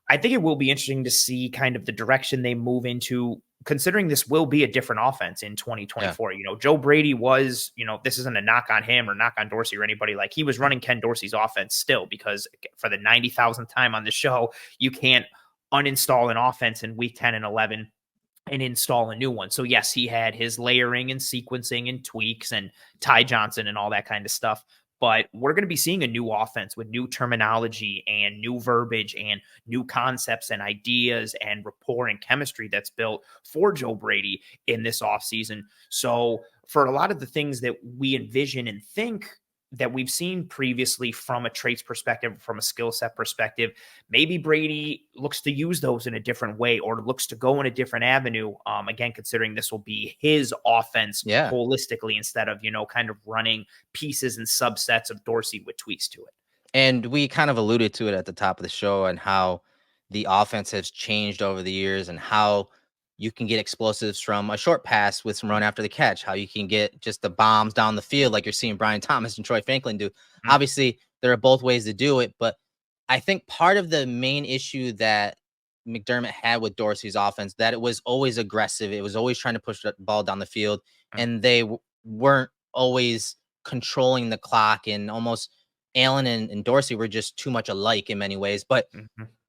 I think it will be interesting to see kind of the direction they move into, considering this will be a different offense in Yeah. 2024. Joe Brady was, this isn't a knock on him or knock on Dorsey or anybody. Like, he was running Ken Dorsey's offense still, because for the 90,000th time on the show, you can't uninstall an offense in week 10 and 11 and install a new one. So yes, he had his layering and sequencing and tweaks and Ty Johnson and all that kind of stuff. But we're going to be seeing a new offense with new terminology and new verbiage and new concepts and ideas and rapport and chemistry that's built for Joe Brady in this offseason. So for a lot of the things that we envision and think that we've seen previously from a traits perspective, from a skill set perspective, maybe Brady looks to use those in a different way or looks to go in a different avenue. Again, considering this will be his offense Yeah. holistically, instead of, kind of running pieces and subsets of Dorsey with tweaks to it. And we kind of alluded to it at the top of the show and how the offense has changed over the years and how you can get explosives from a short pass with some run after the catch, how you can get just the bombs down the field like you're seeing Brian Thomas and Troy Franklin do. Mm-hmm. Obviously, there are both ways to do it, but I think part of the main issue that McDermott had with Dorsey's offense, that it was always aggressive. It was always trying to push the ball down the field, and they weren't always controlling the clock, and almost Allen and Dorsey were just too much alike in many ways. But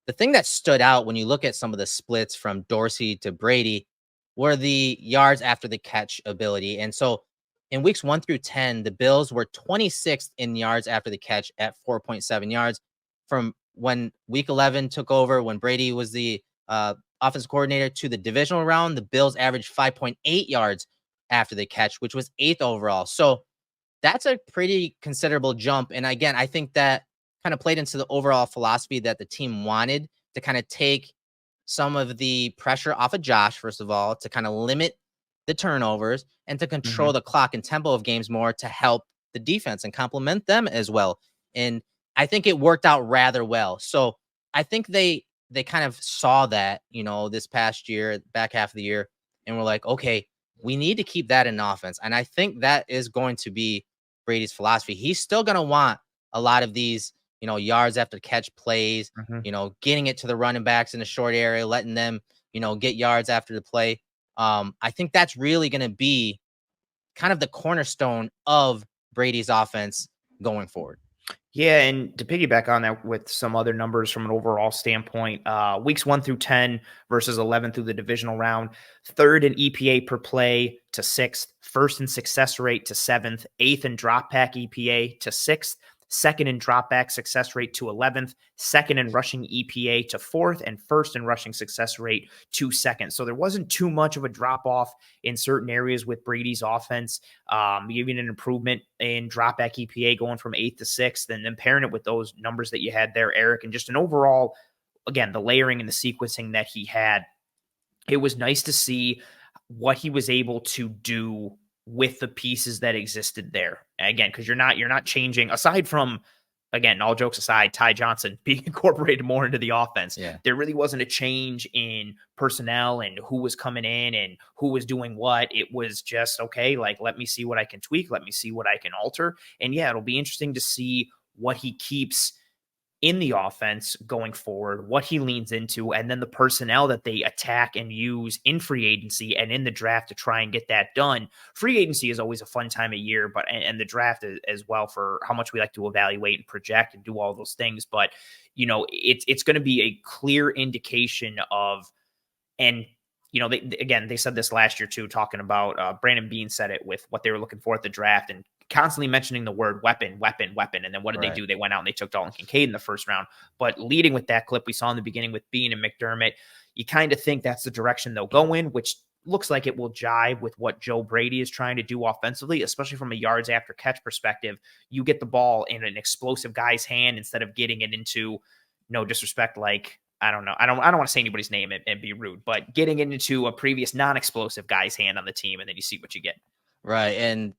the thing that stood out when you look at some of the splits from Dorsey to Brady were the yards after the catch ability. And so in weeks 1 through 10, the Bills were 26th in yards after the catch at 4.7 yards. From when week 11 took over, when Brady was the offensive coordinator, to the divisional round, the Bills averaged 5.8 yards after the catch, which was 8th overall. So that's a pretty considerable jump. And again, I think that kind of played into the overall philosophy that the team wanted to kind of take some of the pressure off of Josh, first of all, to kind of limit the turnovers and to control the clock and tempo of games more, to help the defense and complement them as well. And I think it worked out rather well. So I think they kind of saw that, this past year, back half of the year, and we're like, okay, we need to keep that in offense. And I think that is going to be Brady's philosophy. He's still going to want a lot of these, yards after catch plays, getting it to the running backs in the short area, letting them, get yards after the play. I think that's really going to be kind of the cornerstone of Brady's offense going forward. Yeah, and to piggyback on that with some other numbers from an overall standpoint, weeks 1 through 10 versus 11 through the divisional round, third in EPA per play to 6th, first in success rate to 7th, 8th in drop back EPA to 6th, second in drop back success rate to 11th, second in rushing EPA to 4th, and first in rushing success rate to 2nd. So there wasn't too much of a drop off in certain areas with Brady's offense, even an improvement in drop back EPA going from 8th to 6th, and then pairing it with those numbers that you had there, Eric, and just an overall, again, the layering and the sequencing that he had. It was nice to see what he was able to do with the pieces that existed there. Again, because you're not changing, aside from, again, all jokes aside, Ty Johnson being incorporated more into the offense. Yeah. There really wasn't a change in personnel and who was coming in and who was doing what. It was just, okay, like, let me see what I can tweak. Let me see what I can alter. And yeah, it'll be interesting to see what he keeps in the offense going forward, what he leans into, and then the personnel that they attack and use in free agency and in the draft to try and get that done. Free agency is always a fun time of year, but and the draft as well, for how much we like to evaluate and project and do all those things. But it's going to be a clear indication of, and they said this last year too, talking about Brandon Beane said it with what they were looking for at the draft and constantly mentioning the word weapon. And then what did they do? They went out and they took Dalton Kincaid in the first round. But leading with that clip we saw in the beginning with Beane and McDermott, you kind of think that's the direction they'll go in, which looks like it will jive with what Joe Brady is trying to do offensively, especially from a yards after catch perspective. You get the ball in an explosive guy's hand instead of getting it into, no disrespect, like, I don't know. I don't want to say anybody's name and be rude, but getting it into a previous non-explosive guy's hand on the team, and then you see what you get. Right. And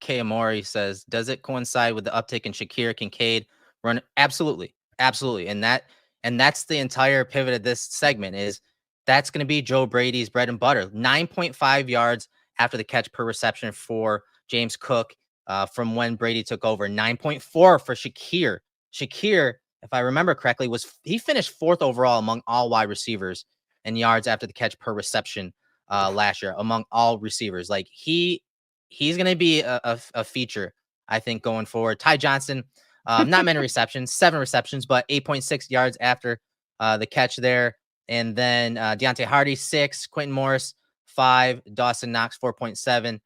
Kay Amori says, does it coincide with the uptick in Shakir Kincaid run? Absolutely. Absolutely. And that's the entire pivot of this segment, is that's going to be Joe Brady's bread and butter. 9.5 yards after the catch per reception for James Cook from when Brady took over. 9.4 for Shakir. Shakir if I remember correctly, he finished fourth overall among all wide receivers in yards after the catch per reception last year among all receivers. Like he's going to be a feature, I think, going forward. Ty Johnson, not many receptions, 7 receptions, but 8.6 yards after the catch there. And then Deontay Hardy, 6, Quentin Morris, 5, Dawson Knox, 4.7,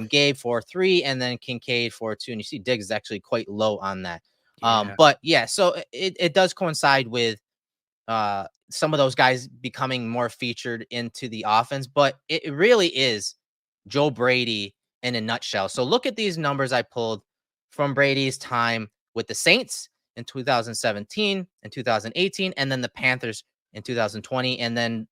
Gabe, 4.3, and then Kincaid, 4.2. And you see Diggs is actually quite low on that. Yeah. But yeah, so it does coincide with some of those guys becoming more featured into the offense, but it really is Joe Brady in a nutshell. So look at these numbers I pulled from Brady's time with the Saints in 2017 and 2018, and then the Panthers in 2020, and then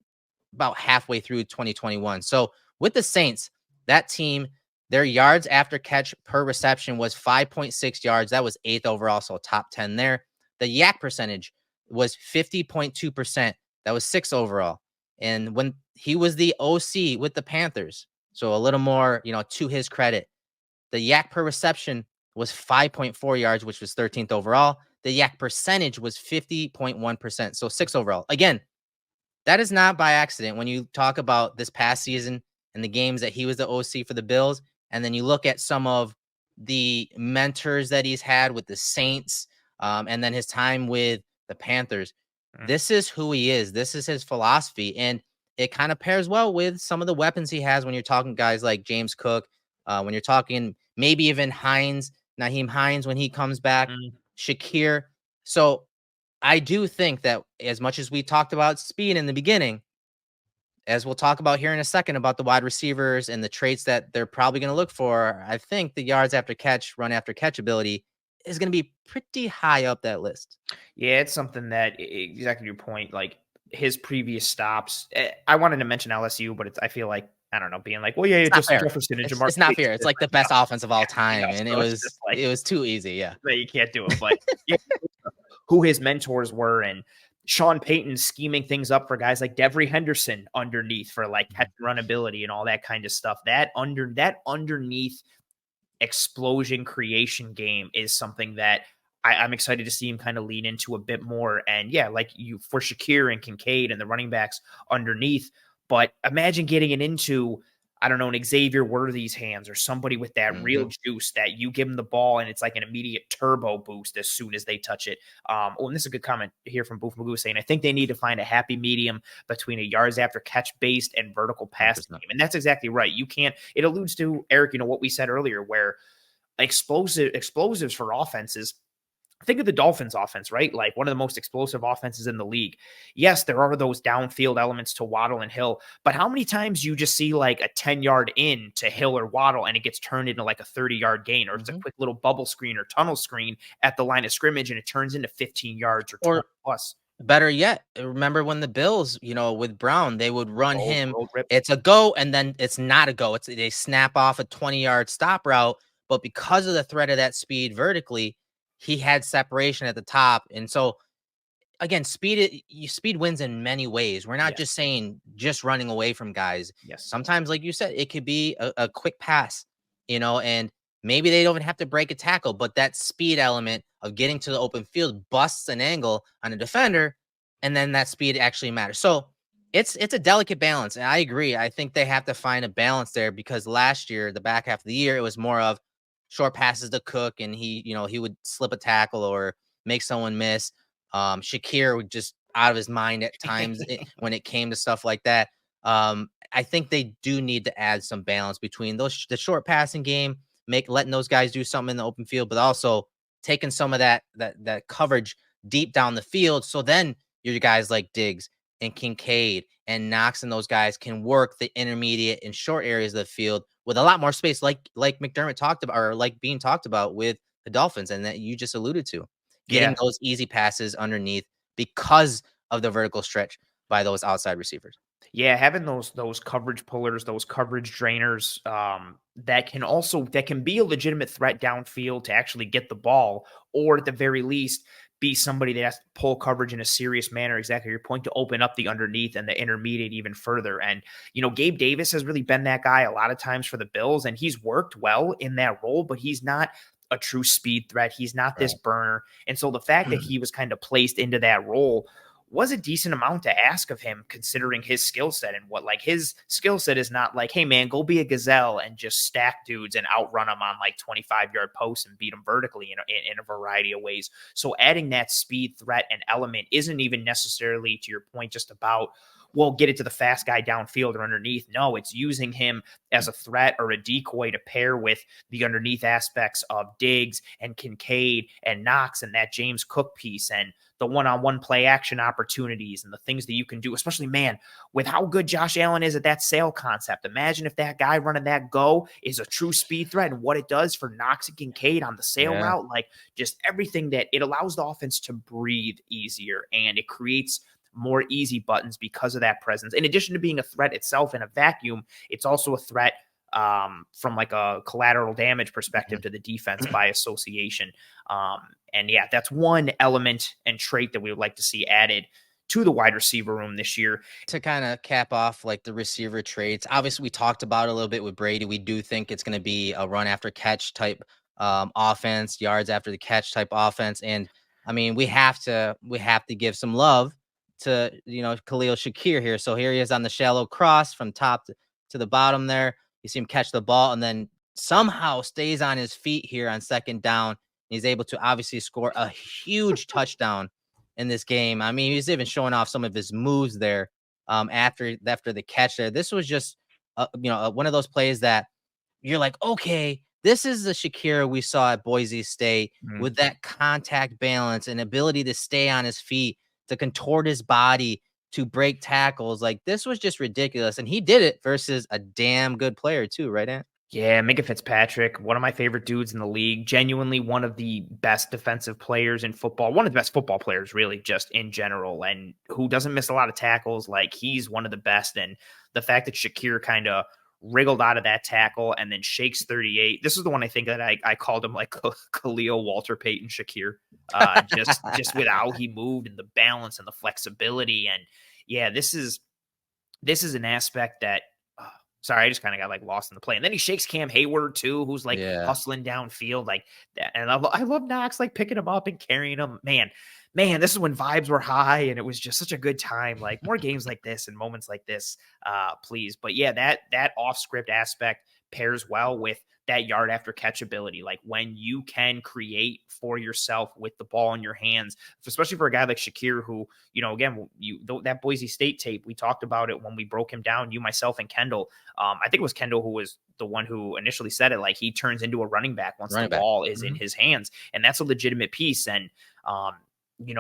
about halfway through 2021. So with the Saints, that team, their yards after catch per reception was 5.6 yards. That was 8th overall, so top 10 there. The yak percentage was 50.2%. That was 6th overall. And when he was the OC with the Panthers, so a little more, to his credit, the yak per reception was 5.4 yards, which was 13th overall. The yak percentage was 50.1%, so 6th overall. Again, that is not by accident. When you talk about this past season and the games that he was the OC for the Bills, and then you look at some of the mentors that he's had with the Saints, and then his time with the Panthers, Mm. this is who he is. This is his philosophy. And it kind of pairs well with some of the weapons he has when you're talking guys like James Cook, when you're talking maybe even Naheem Hines when he comes back, Mm. Shakir. So I do think that as much as we talked about speed in the beginning, as we'll talk about here in a second about the wide receivers and the traits that they're probably going to look for, I think the yards after catch, run after catch ability is going to be pretty high up that list. Yeah, it's something that exactly your point. Like his previous stops, I wanted to mention LSU, but I feel like I don't know, being like, well, yeah, It's not just fair. Jefferson and Jamar It's not Chase fair. are It's like the different, best offense of all time, and so it's just like it was too easy. Yeah. that you can't do it. But yeah, who his mentors were and Sean Payton scheming things up for guys like Devery Henderson underneath for like catch and run ability and all that kind of stuff. That underneath explosion creation game is something that I'm excited to see him kind of lean into a bit more. And yeah, like you for Shakir and Kincaid and the running backs underneath. But imagine getting it into, I don't know, an Xavier Worthy's hands or somebody with that real Mhm. juice that you give them the ball and it's like an immediate turbo boost as soon as they touch it. And this is a good comment here from Boof Magoo saying, I think they need to find a happy medium between a yards after catch based and vertical passing 100%. game. And that's exactly right. You can't, it alludes to, Eric, what we said earlier, where explosives for offenses. Think of the Dolphins offense, right? Like one of the most explosive offenses in the league. Yes, there are those downfield elements to Waddle and Hill, but how many times you just see like a 10-yard in to Hill or Waddle and it gets turned into like a 30-yard gain, or it's a Mhm. quick little bubble screen or tunnel screen at the line of scrimmage and it turns into 15 yards or 20 Or plus. better yet, remember when the Bills, with Brown, they would run him. Road rip. It's a go, and then it's not a go. They snap off a 20-yard stop route, but because of the threat of that speed vertically, he had separation at the top, and so again, speed wins in many ways. We're not Yes. just saying just running away from guys. Yes. Sometimes, like you said, it could be a quick pass, and maybe they don't even have to break a tackle, but that speed element of getting to the open field busts an angle on a defender, and then that speed actually matters. So it's a delicate balance. And I agree. I think they have to find a balance there because last year, the back half of the year, it was more of short passes to Cook, and he would slip a tackle or make someone miss. Shakir would just out of his mind at times when it came to stuff like that. I think they do need to add some balance between the short passing game, letting those guys do something in the open field, but also taking some of that coverage deep down the field. So then your guys like Diggs and Kincaid and Knox and those guys can work the intermediate and short areas of the field with a lot more space, like McDermott talked about, or like being talked about with the Dolphins, and that you just alluded to, getting Yeah. those easy passes underneath because of the vertical stretch by those outside receivers. Yeah, having those coverage pullers, those coverage drainers, that can be a legitimate threat downfield to actually get the ball, or at the very least, be somebody that has to pull coverage in a serious manner. Exactly your point, to open up the underneath and the intermediate even further. And Gabe Davis has really been that guy a lot of times for the Bills, and he's worked well in that role, but he's not a true speed threat. He's not this Right. burner. And so the fact that he was kind of placed into that role was a decent amount to ask of him, considering his skill set. And what, like, his skill set is not like, hey man, go be a gazelle and just stack dudes and outrun them on like 25-yard posts and beat them vertically in a variety of ways. So adding that speed threat and element isn't even necessarily, to your point, just about, well, get it to the fast guy downfield or underneath. No, it's using him as a threat or a decoy to pair with the underneath aspects of Diggs and Kincaid and Knox and that James Cook piece and the one-on-one play action opportunities and the things that you can do, especially, man, with how good Josh Allen is at that sail concept. Imagine if that guy running that go is a true speed threat and what it does for Knox and Kincaid on the sail Yeah. route. Like, just everything that it allows the offense to breathe easier, and it creates more easy buttons because of that presence. In addition to being a threat itself in a vacuum, it's also a threat from like a collateral damage perspective to the defense by association. And yeah, that's one element and trait that we would like to see added to the wide receiver room this year. To kind of cap off like the receiver traits, obviously we talked about it a little bit with Brady. We do think it's going to be a run after catch type offense, yards after the catch type offense. And I mean, we have to give some love to, Khalil Shakir here. So here he is on the shallow cross from top to the bottom there. You see him catch the ball and then somehow stays on his feet here on second down. He's able to obviously score a huge touchdown in this game. I mean, he's even showing off some of his moves there after the catch there. This was just one of those plays that you're like, okay, this is the Shakira we saw at Boise State Mhm. with that contact balance and ability to stay on his feet, to contort his body, to break tackles. Like, this was just ridiculous, and he did it versus a damn good player too, right, Ant? Yeah, Minka Fitzpatrick, one of my favorite dudes in the league, genuinely one of the best defensive players in football, one of the best football players, really, just in general, and who doesn't miss a lot of tackles. Like, he's one of the best. And the fact that Shakir kind of wriggled out of that tackle and then shakes 38. This is the one I think that I called him like Khalil Walter Payton Shakir. Just with how he moved and the balance and the flexibility. And yeah, this is an aspect that sorry, I just kind of got like lost in the play. And then he shakes Cam Hayward too, who's like Yeah. hustling downfield like that. And I love Knox like picking him up and carrying him. Man, this is when vibes were high and it was just such a good time. Like, more games like this and moments like this, please. But yeah, that off script aspect pairs well with that yard after catch ability. Like, when you can create for yourself with the ball in your hands, especially for a guy like Shakir, who, again, that Boise State tape, we talked about it when we broke him down, you, myself, and Kendall. I think it was Kendall who was the one who initially said it. Like, he turns into a running back once the Running back. ball is in his hands, and that's a legitimate piece. And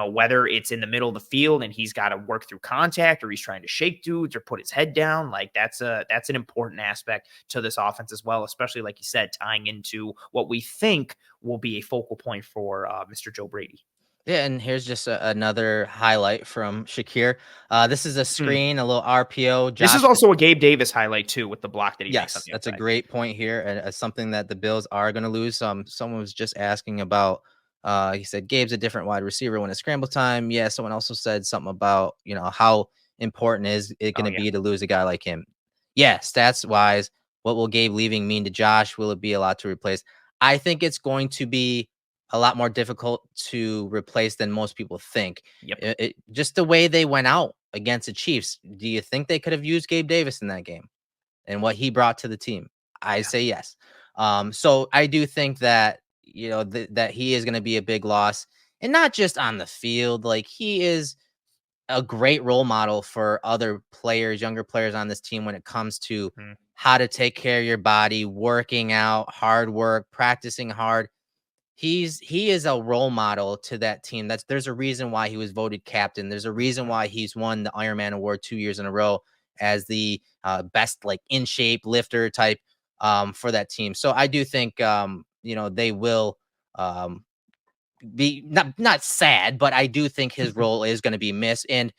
whether it's in the middle of the field and he's got to work through contact, or he's trying to shake dudes or put his head down, like, that's an important aspect to this offense as well, especially, like you said, tying into what we think will be a focal point for Mr. Joe Brady. Yeah, and here's just another highlight from Shakir. This is a Hmm. screen, a little RPO. This is Josh. also a Gabe Davis highlight too, with the block that he makes on Yes, the that's a outside. great point here, and something that the Bills are going to lose. Someone was just asking about. He said Gabe's a different wide receiver when it's scramble time. Yeah, someone also said something about how important is it going Oh to yeah. be to lose a guy like him. Yeah, stats wise, what will Gabe leaving mean to Josh? Will it be a lot to replace? I think it's going to be a lot more difficult to replace than most people think. Yep. Just the way they went out against the Chiefs. Do you think they could have used Gabe Davis in that game? And what he brought to the team? I Yeah. say yes. So I do think that that he is going to be a big loss, and not just on the field. Like, he is a great role model for other players, younger players on this team when it comes to Mhm. how to take care of your body, working out, hard work, practicing hard. He is a role model to that team. There's a reason why he was voted captain. There's a reason why he's won the Ironman award 2 years in a row as the best, like, in shape lifter type for that team. So I do think they will um, be not sad, but I do think his role is going to be missed. And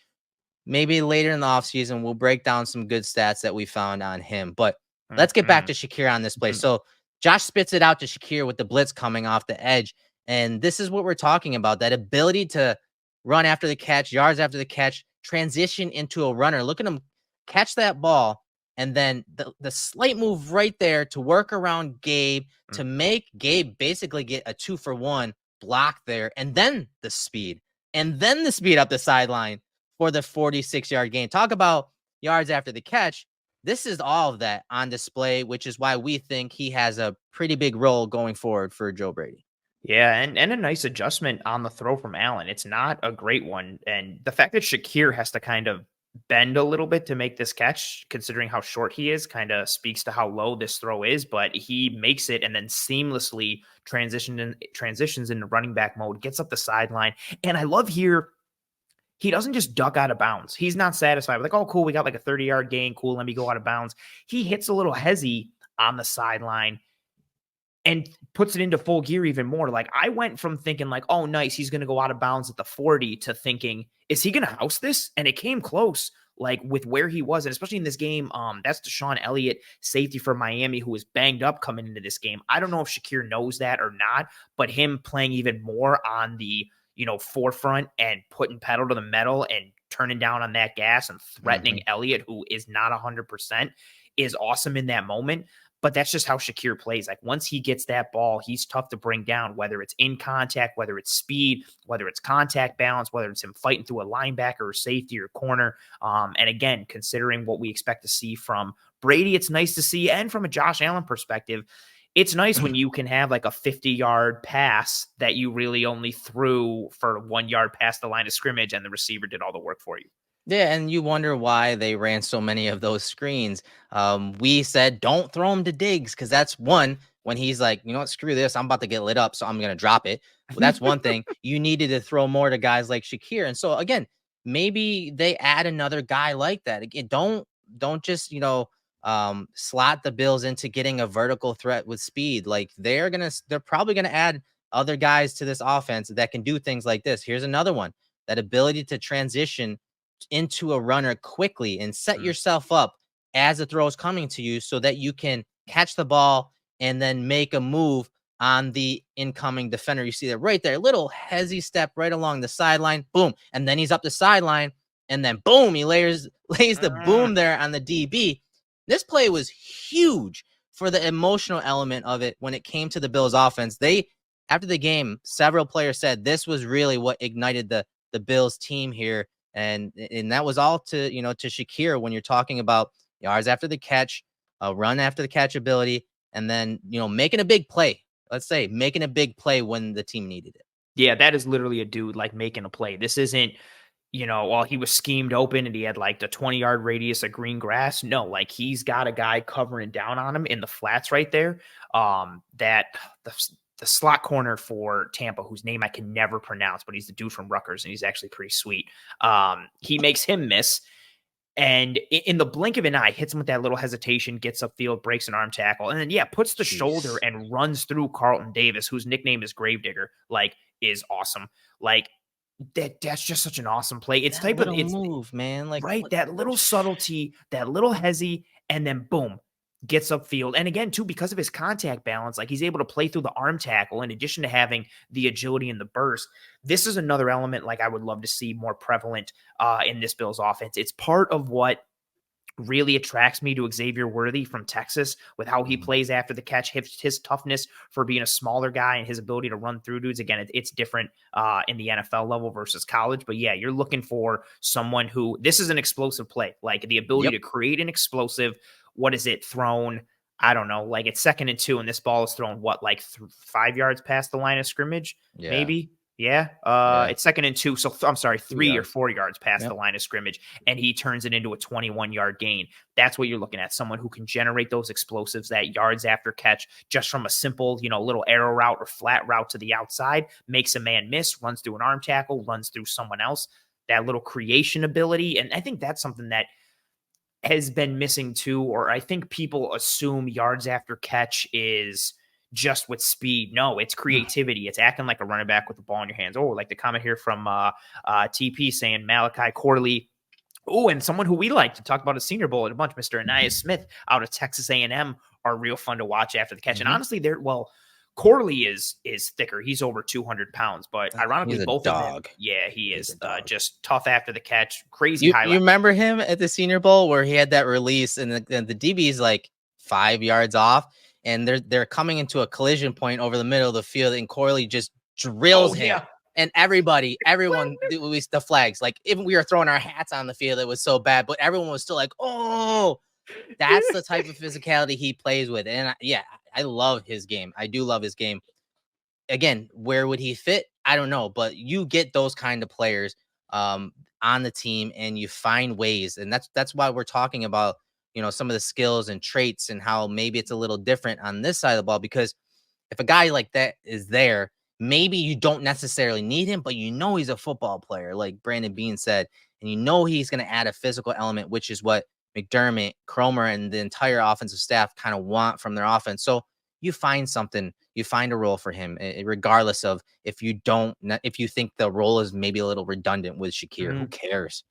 maybe later in the offseason, we'll break down some good stats that we found on him. But let's get back Mhm. to Shakir on this play. Mhm. So Josh spits it out to Shakir with the blitz coming off the edge. And this is what we're talking about, that ability to run after the catch, yards after the catch, transition into a runner. Look at him catch that ball And then the slight move right there to work around Gabe to make Gabe basically get a 2-for-1 block there, and then the speed up the sideline for the 46-yard gain. Talk about yards after the catch. This is all of that on display, which is why we think he has a pretty big role going forward for Joe Brady. Yeah, and a nice adjustment on the throw from Allen. It's not a great one. And the fact that Shakir has to kind of bend a little bit to make this catch, considering how short he is, kind of speaks to how low this throw is. But he makes it and then seamlessly transitions into running back mode, gets up the sideline. And I love here, he doesn't just duck out of bounds. He's not satisfied. Like, oh, cool, we got like a 30-yard gain. Cool, let me go out of bounds. He hits a little hezzy on the sideline and puts it into full gear even more. Like, I went from thinking like, oh, nice, he's going to go out of bounds at the 40 to thinking, is he going to house this? And it came close, like with where he was. And especially in this game, that's Deshaun Elliott, safety for Miami, who was banged up coming into this game. I don't know if Shakir knows that or not, but him playing even more on the, forefront and putting pedal to the metal and turning down on that gas and threatening Elliott, who is not 100%, is awesome in that moment. But that's just how Shakir plays. Like, once he gets that ball, he's tough to bring down, whether it's in contact, whether it's speed, whether it's contact balance, whether it's him fighting through a linebacker or safety or corner. And again, considering what we expect to see from Brady, it's nice to see. And from a Josh Allen perspective, it's nice when you can have like a 50-yard pass that you really only threw for 1 yard past the line of scrimmage and the receiver did all the work for you. Yeah, and you wonder why they ran so many of those screens. We said don't throw him to Diggs because that's one, when he's like, you know what, screw this, I'm about to get lit up, so I'm going to drop it. Well, that's one thing. You needed to throw more to guys like Shakir. And so, again, maybe they add another guy like that. Again, don't just, slot the Bills into getting a vertical threat with speed. Like, they're probably going to add other guys to this offense that can do things like this. Here's another one, that ability to transition into a runner quickly and set yourself up as the throw is coming to you so that you can catch the ball and then make a move on the incoming defender. You see that right there, little hezzy step right along the sideline, boom, and then he's up the sideline, and then boom, he lays the boom there on the DB. This play was huge for the emotional element of it when it came to the Bills offense. After the game, several players said this was really what ignited the Bills team here. And that was all to Shakir when you're talking about yards after the catch, run after the catch ability, and then, making a big play. Let's say making a big play when the team needed it. Yeah, that is literally a dude like making a play. This isn't, while he was schemed open and he had like the 20-yard radius of green grass. No, like, he's got a guy covering down on him in the flats right there. That the slot corner for Tampa, whose name I can never pronounce, but he's the dude from Rutgers, and he's actually pretty sweet. He makes him miss. And in the blink of an eye, hits him with that little hesitation, gets upfield, breaks an arm tackle, and then, puts the shoulder and runs through Carlton Davis, whose nickname is Gravedigger, like, is awesome. Like, that's just such an awesome play. It's that type of it's move, man. Like, right, that little subtlety, that little hezzy, and then boom, gets upfield. And again, too, because of his contact balance, like, he's able to play through the arm tackle in addition to having the agility and the burst. This is another element like I would love to see more prevalent in this Bills offense. It's part of what really attracts me to Xavier Worthy from Texas, with how he plays after the catch, his toughness for being a smaller guy and his ability to run through dudes. Again, it's different in the NFL level versus college, but yeah, you're looking for someone who, this is an explosive play, like the ability to create an explosive, what is it, thrown, I don't know, like it's 2nd and 2 and this ball is thrown, like 5 yards past the line of scrimmage, maybe? Yeah. It's 2nd and 2. So I'm sorry, 3 or 4 yards past the line of scrimmage, and he turns it into a 21-yard gain. That's what you're looking at. Someone who can generate those explosives, that yards after catch, just from a simple, little arrow route or flat route to the outside, makes a man miss, runs through an arm tackle, runs through someone else, that little creation ability. And I think that's something that has been missing too, or I think people assume yards after catch is just with speed. No, it's creativity. It's acting like a running back with the ball in your hands. Oh, like the comment here from TP saying Malachi Corley. Oh, and someone who we like to talk about a Senior Bowl at a bunch, Mr. Anais Smith out of Texas A&M, are real fun to watch after the catch. And honestly, Corley is thicker. He's over 200 pounds, but He's ironically, a both of them, dog. yeah, he He's a is dog. just tough after the catch, crazy You highlight. remember him at the Senior Bowl where he had that release and the DB's like 5 yards off, and they're coming into a collision point over the middle of the field, and Corley just drills Oh him. yeah, And everyone, the flags, like even we were throwing our hats on the field, it was so bad, but everyone was still like, oh, that's the type of physicality he plays with. And yeah, I love his game. I do love his game. Again, where would he fit? I don't know, but you get those kind of players on the team, and you find ways, and that's why we're talking about some of the skills and traits and how maybe it's a little different on this side of the ball, because if a guy like that is there, maybe you don't necessarily need him, but he's a football player, like Brandon Bean said, and he's going to add a physical element, which is what McDermott, Cromer, and the entire offensive staff kind of want from their offense. So you find something, you find a role for him, regardless of if you think the role is maybe a little redundant with Shakir. Who cares?